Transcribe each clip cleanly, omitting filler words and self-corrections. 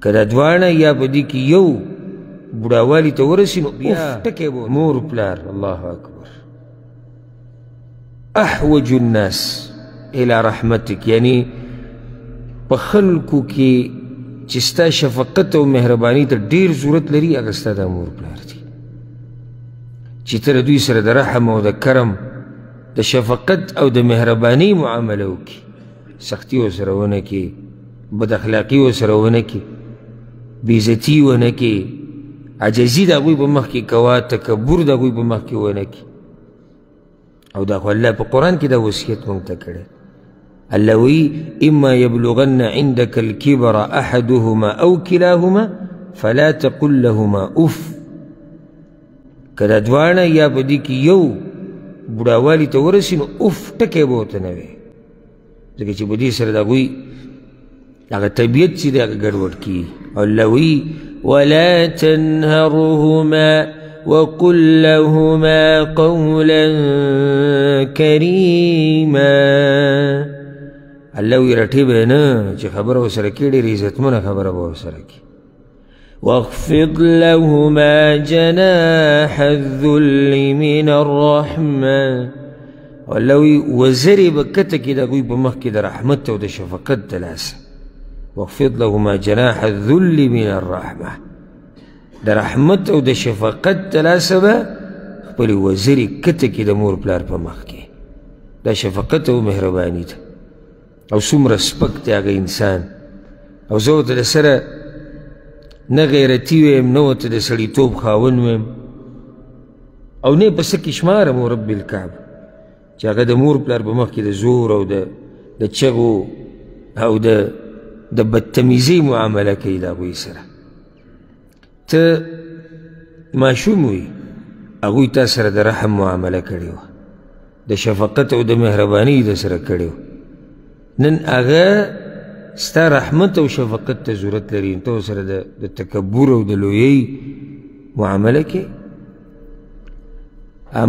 که دا دواړه یا په دې کې یو بوډاوالي ته ورسي نو بیا ټکی به مور پلار الله اکبر احوج الناس الى رحمتک، یعنی په خلکو کې چې ستا شفقت او مهرباني ته ډېر ضرورت لري هغه ستا دا مور پلار دي چې ته د دوی سره د رحم او د کرم د شفقت او د مهرباني معامله وکړي، سختي ورسره ونه کړي، بد اخلاقي ورسره ونه کړي، بېعزتي ونه کړي، عجزي د هغوی په مخ کې کوه، تکبر د هغوی په مخ کې ونه کړي. او دا خو الله په قرآن کې دا وصیت موږ ته کړی. الله وی اما یبلغن عندك الكبر احدهما او كلاهما فلا تقل لهما اف، که دا دواړه یا په دې کې یو بوډاوالي ته ورسي نو اف ټکی به ورته نه وی، ځکه چې په دې سره د هغوی هغه طبیعت چې دی هغه ګډوډ کېږي. او الله وی ولا تنهرهما وقل لهما قولا كريما. الله وی رټې به نه چې خبره ورسره کړي، ډېرې عزتمنه خبره به ورسره کړي. واخفض لهما جناح الذل من الرحمة. الله وی وزرې به کته کړي د هغوی په مخ کې د رحمت او د شفقت د لاسه. واخفض لهما جناح الذل من الرحمة، د رحمت او د شفقت د لاسه به خپلې وزرې کته کړي د مور پلار په مخ کې. دا شفقت او مهرباني ده. او څومره سپک دی هغه انسان. او زه ورته د سره نه غیرتي ویم، نه ورته د سړیتوب خاوند ویم، او نه یې په څه کې شمارم رب الکعبه چې هغه د مور پلار په مخ کې د زور او د چغو او د بدتمیزۍ معامله کوي د هغوی سره. ته ماشوم وي، هغوی تا سره د رحم معامله کړې وه، د شفقت او د مهربانۍ د سره کړې وه. نن هغه ستا رحمت او شفقت ته ضرورت لري، ته ورسره د تکبر او د لویۍ معامله کوې.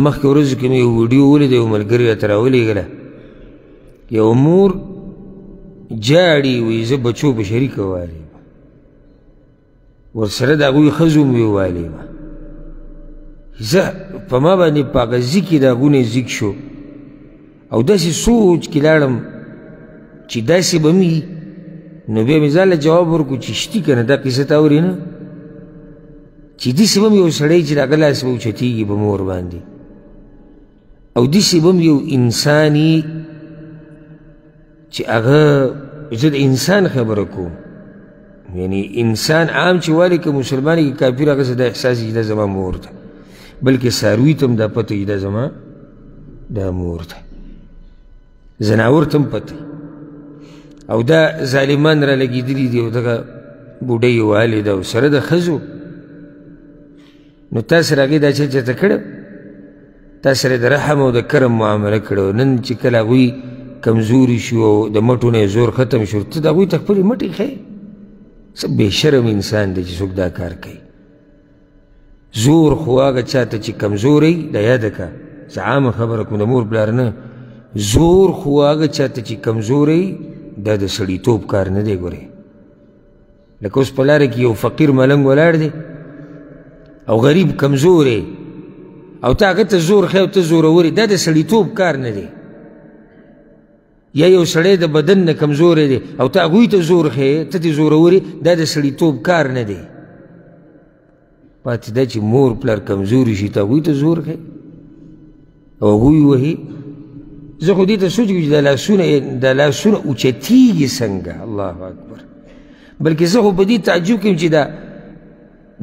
مخکې ورځو کې مې یو ویډیو ولیده، یو ملګري راته راولېږله، یو مور جاړي وایي زه بچو په شریکه والیم، ورسره د هغوی ښځو مې ووالیم. زه په ما باندې په هغه ځي کې د هغو نه ځیږ شو، او داسې سوچ کې لاړم چې داسې به مې نو بیا مې ځان له جواب ورکړو چې شتي که نه دا قصه تا اورې نه، چې داسې به م یو سړی چې د هغه لاس به اوچتېږي په مور باندې، او داسې به م یو انسان یي چې هغه زه د انسان خبره کوم، یعنی انسان عام چې والي که مسلمان که کافر هغه څه دا احساس چې دا زما مور ده، بلکې څاروي ته هم دا پته چې دا زما دا مور ده، زناور ته هم پته، او دا ظالمان را لګېدلي دي او دغه بوډۍ یې والې ده او سره د ښځو. نو تا سره هغې دا چل چېرته کړی، تا سره د رحم او د کرم معامله کړی. نن چې کله هغوی کمزوري شو او د مټو نه یې زور ختم شو، ته د هغوی ته خپلې مټې ښیې. څه بې شرم انسان دی چې څوک دا کار کوي. زور خو هغه چا ته چې کمزوری دا یاده که، زه عامه خبره کوم د مور پلار نه، زور خو هغه چا ته چې کمزوری دا د سړیتوب کار نه دی. ګورې لکه اوس په لاره کې یو فقیر ملنګ ولاړ دی او غریب کمزوری، او ته هغه ته زور ښیې او ته زورور یې، دا د سړیتوب کار نه دی. یا یو سړی د بدن نه کمزوری دی او ته هغوی ته زور ښیې، ته دې زورور یې، دا د سړیتوب کار نه دی. پاتې دا چې مور پلار کمزوري شي ته هغوی ته زور ښیې او هغوی وهي. زه خو دې ته سوچ کوم چې دا لاسونه اوچتېږي څنګه، الله اکبر. بلکې زه خو په دې تعجب کوم چې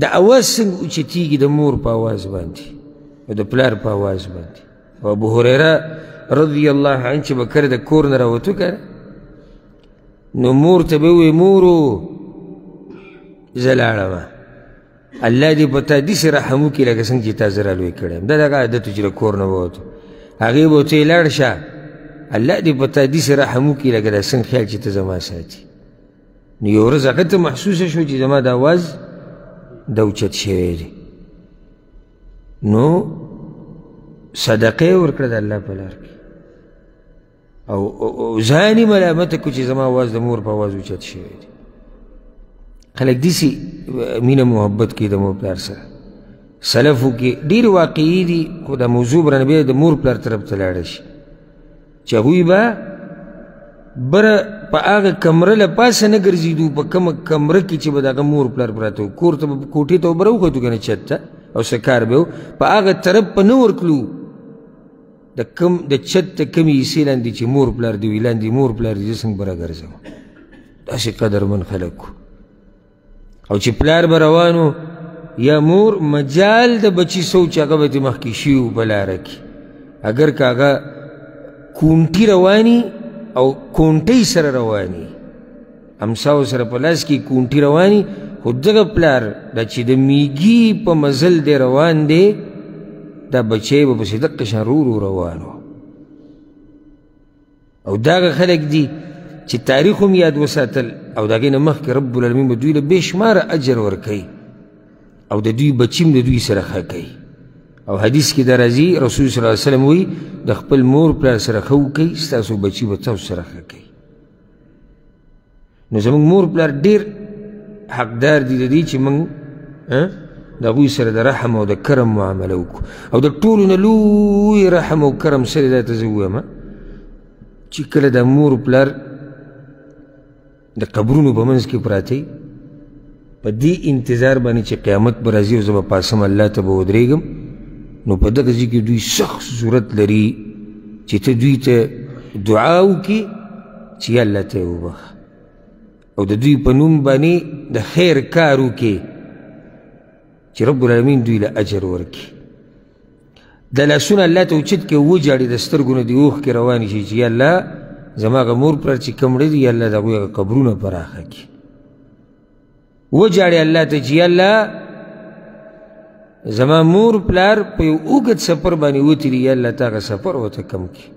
د اواز څنګه اوچتېږي د مور په اواز باندې او د پلار په اواز باندې. او ابو هریره رضی الله عنه چې به کله د کور نه راوتو که نو مور ته به ووایي مورو زه لاړمه، الله دې په تا داسې رحم وکړي لکه څنګه چې تا زه رالوی کړی یم. دا دغه عادت و چې له کور نه به ووتو، هغې به ورته یې لاړ شه، الله دې په تا داسې رحم وکړي لکه دا څنګه خیال چې ته زما ساتي. نو یو ورځ هغه ته محسوسه شو چې زما د اواز دا اوچت شوی دی، نو صدقه یې ورکړه د الله په لار کې، او ځان یې ملامته کړو چې زما اواز د مور په اواز اوچت شوی دی. خلق داسې مینه محبت کوي د مور پلار سره. سلفو کې ډېرې واقعي دي خو دا موضوع به رانه بیا د مور پلار طرف ته لاړه شي چې هغوی به بره په هغه کمره له پاسه نه ګرځېدو په کومه کمره کې چې به د هغه مور پلار پراته وو کور ته به کوټې ته به بره وختو که نه چت ته او څه کار به و په هغه طرف به نه ورتلو د چت ته کمې حصې لاندې چې مور پلار دي وي لاندې مور پلار دي زه څنګه به راګرځم داسې قدرمن خلک وو. او چې پلار به روان و یا مور مجال د بچي سو چې هغه به ترې مخکې شي و په لاره کې اگر که هغه کونټي رواني او کونټۍ سره رواني امساو سره په لاس کې کونټي رواني خو دغه پلار دا چې د میږي په مزل دی روان دی دا بچی به پسې دقه شان رو روان و. او دغه خلک دي چې تاریخ هم یاد وساتل او د هغې نه مخکې رب العالمین به دوی له بې شماره اجر ورکوي او د دوی بچیم د دوی سره ښه کوي. او حدیث کې دا راځي رسول صلی الله علیه وسلم وایي د خپل مور پلار سره ښه وکئ ستاسو بچي به تاسو سره ښه کوي. نو زموږ مور پلار ډېر حقدار دي د دې چې موږ د هغوی سره د رحم او د کرم معامله وکړو. او د ټولو نه لوی رحم او کرم سره دا ته زه ووایم چې کله د مور پلار د قبرونو په منځ کې پراته وي په دې انتظار باندې چې قیامت به راځي او زه به پاسم الله ته به ودرېږم نو په دغه ځای کې دوی سخت ضرورت لري چې ته دوی ته دعا وکړي چې یا الله ته یې وبخه او د دوی په نوم باندې د خیر کار وکړي چې رب العالمین دوی له اجر ورکړي. د لاسونه الله ته اوچت کړي وژاړي د سترګو نه دې اوښکې روانې شي چې یا الله زما هغه مور پلار چې کوم مړه دي یا الله د هغوی هغه قبرونه پراخه کړي. وژاړي الله ته چې یا الله زما مور پلار په یو اوږد سفر باندې وتلي یا الله ته هغه سفر ورته کم کړي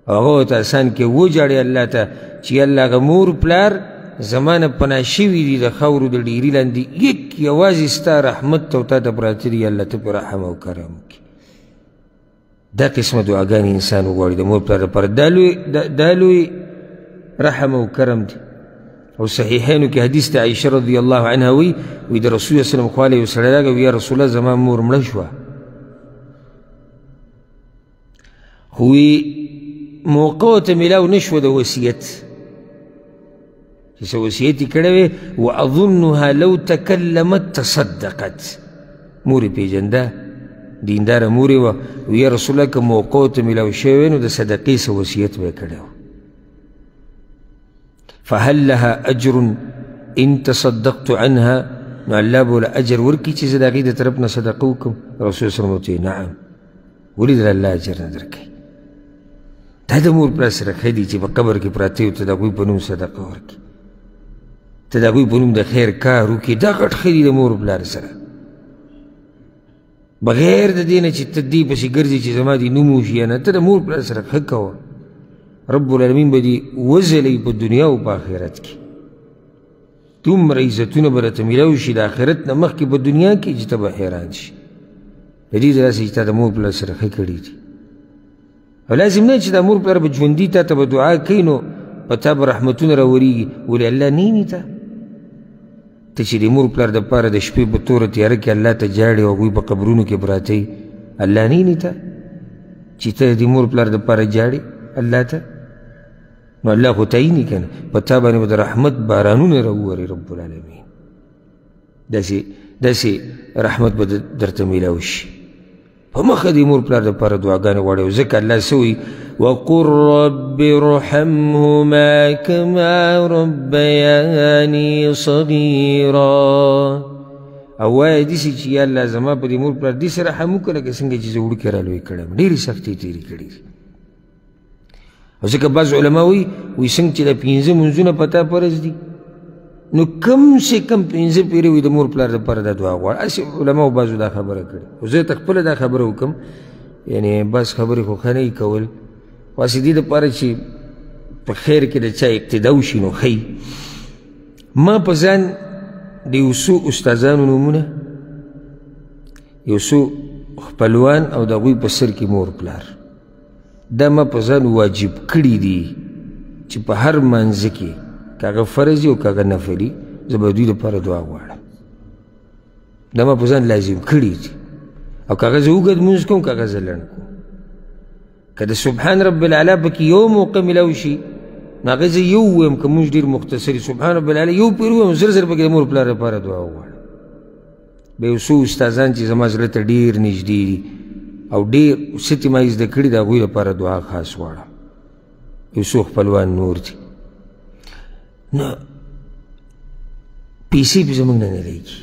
او هغه ورته اسان کړي. وژاړي الله ته چې یا الله هغه مور پلار زما نه پناه شوي دي د خاورو د ډیري لاندې یوازې ستا رحمت ته او تا ته پراته دي یا الله ته پرې رحم او کرم وکړي. دا قسمه دعاګانې انسان وغواړي د مور پلار لپاره دا لوی رحم او کرم دی. او صحیحینو کې حدیث د عایشه رضی الله عنها وی د رسول صلی الله علیه وسلم خواله یو سړی راغی وی یا رسول الله زما مور مړه شوه خو وی موقع ورته میلاو نه شوه د وصیت چې څه وصیت یې کړی وی واظنها لو تکلمت تصدقت مور یې پېژنده دینداره مور یې وه وی یا رسول الله که موقع ورته میلاو شوی وی نو د صدقې څه وصیت به یې کړی و فهل لها اجر ان تصدقت عنها نو الله به وله اجر ورکړي چې زه د هغې د طرف نه صدقه وکړم رسول صلی ورته نعم ولې د الله اجر نه درکوي. دا د مور پلار سره ښه دي چې په قبر کې پراته وي ته د هغوی په نوم صدقه ورکړي ته د هغوی په نوم د خیر کار وکړي دا غټ ښه دي د مور پلار سره بغیر د دې نه چې ته دې پسې ګرځې چې زما دې نوم وشي یا نه ته د مور پلار سره ښه کوه رب العالمین به دې وځلوي په دنیا او په آخرت کې دومره عزتونه به راته میلاو شي د آخرت نه مخکې په دنیا کې چې ته به حیران شي د دې داسې چې تا د مور پلار سره ښه کړي دي. او لازم نه چې د مور پلار به ژوندي تا ته به دعا کوي نو په تا به رحمتونه راورېږي ولې الله نیني ته ته چې د مور پلار دپاره د شپې په توره تیاره کې الله ته جاړې او هغوی په قبرونو کې پراته وي الله نیني ته چې ته د مور پلار دپاره جاړې الله ته نو الله خو تعیني که نه په تا باندې به د رحمت بارانونه راووري رب العالمین داسې رحمت به درته میلاو شي. په مخه د مور پلار دپاره دعاګانې غواړي او ځکه الله څه وایي وقل رب ارحمهما کما ربیاني صغیرا او وایه داسې چې یا الله زما په دې مور پلار داسې رحم وکړه لکه څنګه چې زه وړوکی رالوی کړی یم ډېرې سختۍ تېرې کړي دي. او ځکه بعض علما وایي څنګه چې د 5 منځونه په تا فرض دي نو کم سے کم 5 پیرې وي د مور پلار دپاره دا دعا غواړه. هسې علماو بعضو دا خبره کړې خو زه ته خپله دا خبره وکړم یعنې بعض خبرې خو ښه نه یي کول خو هسې دې دپاره چې په خیر کې د چا اقتدا وشي نو ښه ما په ځان د یو څو استادانو نومونه یو څو خپلوان او د هغوی په سر کې مور پلار دا ما په ځان واجب کړي دي چې په هر منځ کې که هغه فرض وي او که هغه نفلي زه به دوی دپاره دعا غواړم دا ما په ځان لازم کړي دي او که هغه زه اوږد لمونځ کوم که هغه زه لنډ کوم که د سبحان رب العلا پکې یو موقع میلاو شي نو هغه زه یو ووایم که مونځ ډېر مختصر وي سبحان رب العلا یو پیر ووایم زر زر پکې د مور پلار لپاره دعا وغواړم به یو څو استادان چې زما زړه ته ډېر نږدې دي او ډېر څه چې ما یې زده کړي د هغوی لپاره دعا خاص غواړم یو څو خپلوان نور دي نو پیسې پې زموږ نه نه لګي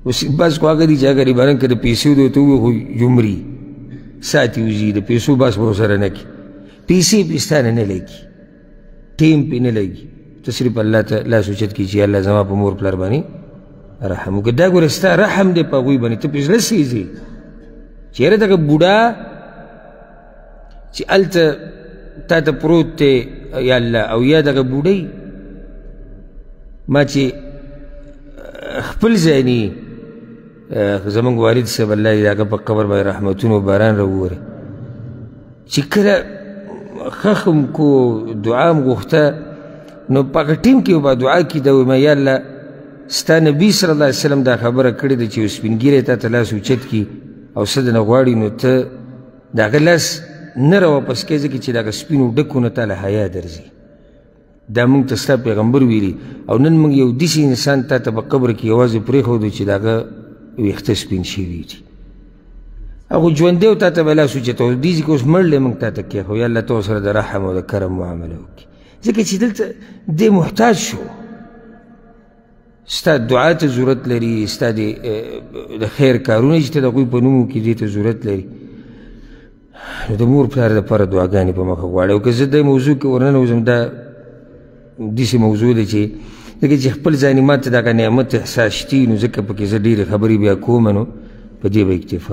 اوس بس خو هغه دي چې هغه غریبانان که د پیسو د ورته ووایو خو یمري ساتي وځي د پیسو بس به ورسره نه کړي پیسې پې ستا نه نه لګي ټیم پې نه لګي ته صرف الله ته لاس اوچت کړي چې الله زما په مور پلار باندې رحم وکړه دا ګوره ستا رحم دی په هغوی باندې ته پې زړه سېځې چې یاره دغه بوډا چې هلته تا ته پروت دی یا الله او یا دغه بوډۍ ما چې خپل ځای نه زمونږ والد صاحب الله دې د هغه په قبر باندې رحمتونو باران راووري چې کله خخم کو دعا م غوښته نو په هغه ټیم کې به دعا کېده ویمه یا الله ستا نبي صلی الله علیه وسلم دا خبره کړې ده چې یو سپین ږیری تا ته لاس اوچت کړي او څه دنه غواړي نو ته د هغه لاس نه راواپس کوې ځکه چې د هغه سپینو ډکو نه تاله حیا درځي دا موږ ته ستا پیغمبر ویلي او نن موږ یو داسې انسان تا ته په قبر کې یوازې پرېښودو چې د هغه ویښته سپین شوي دي هغه ژوندی و تا ته به لاس اوچتوه دي چې که اوس مړ دی موږ تا ته کېښو یا الله ته ورسره د رحم او د کرم معامله وکړي ځکه چې دلته دی محتاج شو ستا دعا ته ضرورت لري ستا د خیر کارونه چې ته د هغوی په نوم وکړي دې ته ضرورت لري نو د مور پلار دپاره دعاګانې په مخه غواړي او که زه دې موضوع کې ورننوځم دا داسې موضوع ده چې ځکه چې خپل ځاني ما ته دغه نعمت احساس شتي نو ځکه پکې زه ډېرې خبرې بیا کوم نو په دې به اکتفا